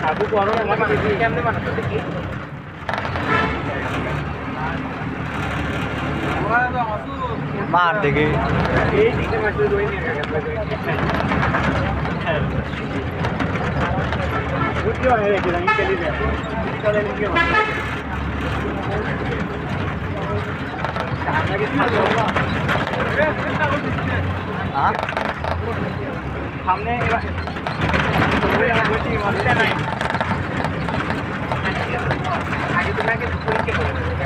আবু বড় কেমনে বানাতো দেখি মার দেখে এই দিকে মাছ রই নিয়ে বুঝতে পারে কি জানি কেলি দেয় চলে নিয়ে মাছ সামনে থাকো হ্যাঁ সামনে এবার নাই আগে তোমাকে পরীক্ষা করে